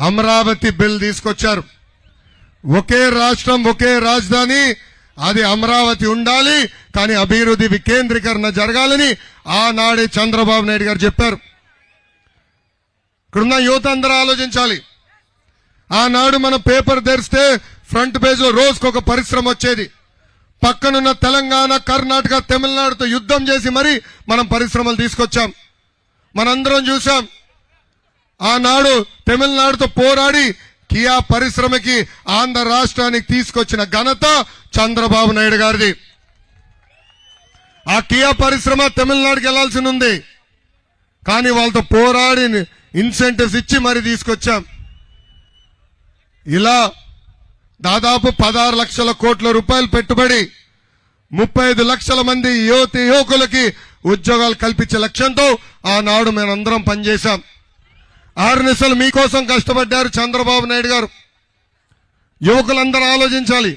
Amaravati bill తీసుకొచ్చారు. ఒకే రాష్ట్రం ఒకే రాజధాని, అది అమరావతి ఉండాలి, కానీ అభివృద్ధి వికేంద్రీకరణ జరగాలని ఆనాడే చంద్రబాబు నాయుడు గారు చెప్పారు. ఇక్కడున్న యువత అందరూ ఆలోచించాలి. ఆనాడు మన పేపర్ తెరిస్తే ఫ్రంట్ పేజ్ లో రోజుకొక పరిశ్రమ వచ్చేది. పక్కనున్న తెలంగాణ, కర్ణాటక, తమిళనాడుతో యుద్ధం చేసి మరీ మనం పరిశ్రమలు తీసుకొచ్చాం. మనందరం చూసాం. ఆనాడు తమిళనాడుతో పోరాడి కియా పరిశ్రమకి ఆంధ్ర రాష్ట్రానికి తీసుకొచ్చిన ఘనత చంద్రబాబు నాయుడు గారిది. ఆ కియా పరిశ్రమ తమిళనాడుకి వెళ్లాల్సి ఉంది, కానీ వాళ్ళతో పోరాడి ఇన్సెంటివ్స్ ఇచ్చి మరీ తీసుకొచ్చాం. ఇలా దాదాపు 16 లక్షల కోట్ల రూపాయలు పెట్టుబడి 35 లక్షల మంది యువకులకి ఉద్యోగాలు కల్పించే లక్ష్యంతో ఆనాడు మేమందరం పనిచేశాం. 6 నిమిషాలు మీకోసం కష్టపడ్డారు చంద్రబాబు నాయుడు గారు. యువకులందరూ ఆలోచించాలి.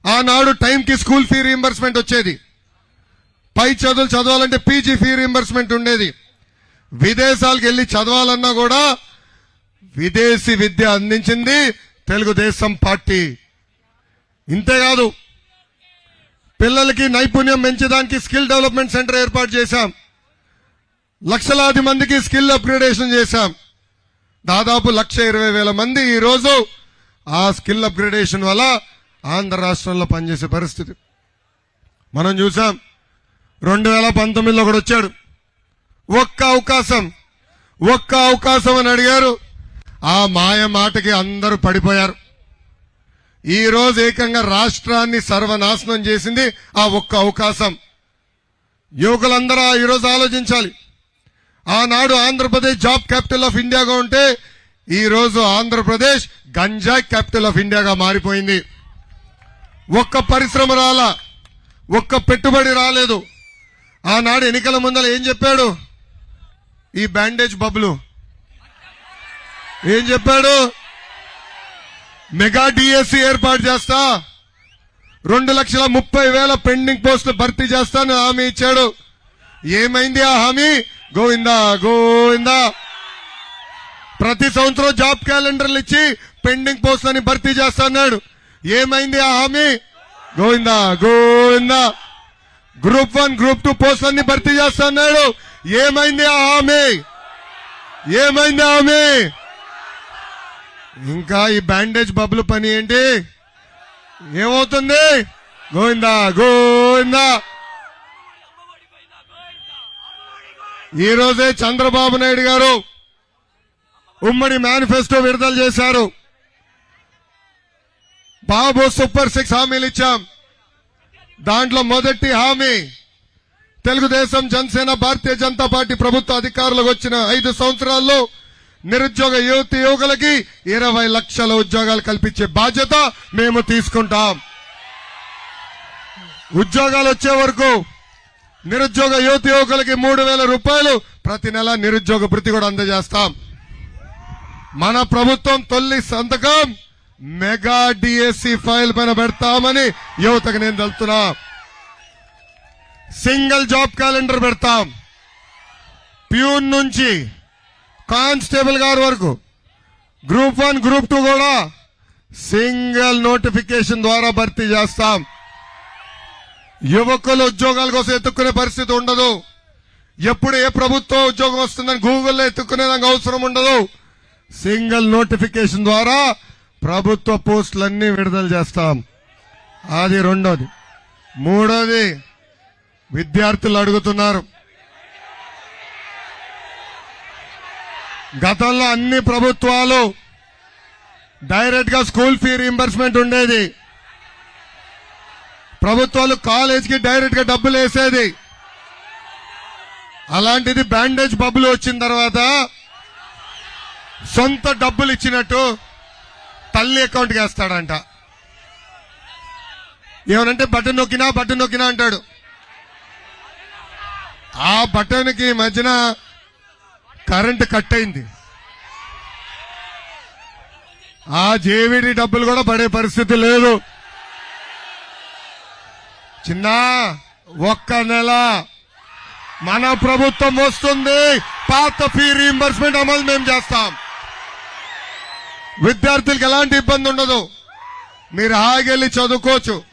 ఆనాడు టైంకి స్కూల్ ఫీ రీయింబర్స్మెంట్ వచ్చేది. పై చదువులు చదవాలంటే పీజీ ఫీ రీయింబర్స్మెంట్ ఉండేది. విదేశాలకు వెళ్లి చదవాలన్నా కూడా విదేశీ విద్య అందించింది తెలుగుదేశం పార్టీ. ఇంతేకాదు, పిల్లలకి నైపుణ్యం పెంచడానికి స్కిల్ డెవలప్మెంట్ సెంటర్ ఏర్పాటు చేశాం. లక్షలాది మందికి స్కిల్ అప్గ్రేడేషన్ చేశాం. దాదాపు 1,20,000 మంది ఈ రోజు ఆ స్కిల్ అప్గ్రేడేషన్ వల్ల ఆంధ్ర రాష్ట్రంలో పనిచేసే పరిస్థితి మనం చూసాం. 2019లో కూడా వచ్చాడు. ఒక్క అవకాశం అని అడిగారు. ఆ మాయ మాటకి అందరూ పడిపోయారు. ఈ రోజు ఏకంగా రాష్ట్రాన్ని సర్వనాశనం చేసింది ఆ ఒక్క అవకాశం. యువకులందరూ ఈరోజు ఆలోచించాలి. ఆనాడు ఆంధ్రప్రదేశ్ జాబ్ క్యాపిటల్ ఆఫ్ ఇండియాగా ఉంటే ఈ రోజు ఆంధ్రప్రదేశ్ గంజాయి క్యాపిటల్ ఆఫ్ ఇండియాగా మారిపోయింది. ఒక్క పరిశ్రమ రాలా, ఒక్క పెట్టుబడి రాలేదు. ఆనాడు ఎన్నికల ముందర ఏం చెప్పాడు ఈ బ్యాండేజ్ బబ్బులు? ఏం చెప్పాడు? మెగా డిఎస్సి ఏర్పాటు చేస్తా, 2,30,000 పెండింగ్ పోస్టులు భర్తీ చేస్తాను హామీ ఇచ్చాడు. ఏమైంది ఆ హామీ? గోవిందా గోవిందా. ప్రతి సంవత్సరం జాబ్ క్యాలెండర్లు ఇచ్చి పెండింగ్ పోస్టులని భర్తీ చేస్తాడు. ఏమైంది ఆ హామీ? గోవిందా గోవిందా. గ్రూప్ 1, గ్రూప్ 2 పోస్టులన్నీ భర్తీ చేస్తున్నాడు. ఏమైంది ఆ హామీ? ఏమైంది ఆ హామీ? ఇంకా ఈ బ్యాండేజ్ బబ్బులు పని ఏంటి? ఏమవుతుంది? గోవిందా గోవిందా. ఈ రోజే చంద్రబాబు నాయుడు గారు ఉమ్మడి మేనిఫెస్టో విడుదల చేశారు. బాబు సూపర్ 6 హామీలు ఇచ్చాం. దాంట్లో మొదటి హామీ, తెలుగుదేశం, జనసేన, భారతీయ జనతా పార్టీ ప్రభుత్వ అధికారులకు వచ్చిన 5 సంవత్సరాల్లో నిరుద్యోగ యువకులకి 20 లక్షల ఉద్యోగాలు కల్పించే బాధ్యత మేము తీసుకుంటాం. ఉద్యోగాలు వచ్చే వరకు నిరుద్యోగ యువకులకి 3,000 రూపాయలు ప్రతి నెల నిరుద్యోగ భృతి కూడా అందజేస్తాం. మన ప్రభుత్వం తొలి సంతకం మెగా డిఎస్సి ఫైల్ పైన పెడతామని యువతకు నేను తెలుపుతున్నా. సింగిల్ జాబ్ క్యాలెండర్ పెడతాం. ప్యూన్ నుంచి కానిస్టేబుల్ గారి వరకు, గ్రూప్ 1, గ్రూప్ 2 కూడా సింగిల్ నోటిఫికేషన్ ద్వారా భర్తీ చేస్తాం. యువకులు ఉద్యోగాల కోసం ఎత్తుక్కునే పరిస్థితి ఉండదు. ఎప్పుడు ఏ ప్రభుత్వం ఉద్యోగం వస్తుందని గూగుల్లో ఎత్తుక్కునేదానికి అవసరం ఉండదు. సింగిల్ నోటిఫికేషన్ ద్వారా ప్రభుత్వ పోస్టులన్నీ విడుదల చేస్తాం. అది రెండోది. మూడోది, విద్యార్థులు అడుగుతున్నారు. గతంలో అన్ని ప్రభుత్వాలు డైరెక్ట్ గా స్కూల్ ఫీ రీయింబర్స్మెంట్ ఉండేది. ప్రభుత్వాలు కాలేజీకి డైరెక్ట్ గా డబ్బులు వేసేది. అలాంటిది బ్యాండేజ్ బబ్బులు వచ్చిన తర్వాత సొంత డబ్బులు ఇచ్చినట్టు తల్లి అకౌంట్కి వేస్తాడంట. ఏమనంటే బటన్ నొక్కినా అంటాడు. ఆ బటన్కి మధ్యన కరెంటు కట్ అయింది. ఆ జేవీడీ డబ్బులు కూడా పడే పరిస్థితి లేదు. చిన్న ఒక్క నెల మన ప్రభుత్వం వస్తుంది, పాత ఫీ రీయింబర్స్మెంట్ అమలు మేము చేస్తాం. విద్యార్థులకు ఎలాంటి ఇబ్బంది ఉండదు. మీరు హాయిగెళ్ళి చదువుకోవచ్చు.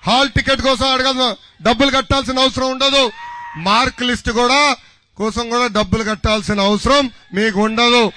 హాల్ టికెట్ కోసం డబ్బులు కట్టాల్సిన అవసరం ఉండదు. మార్క్ లిస్ట్ కోసం కూడా డబ్బులు కట్టాల్సిన అవసరం మీకు ఉండదు.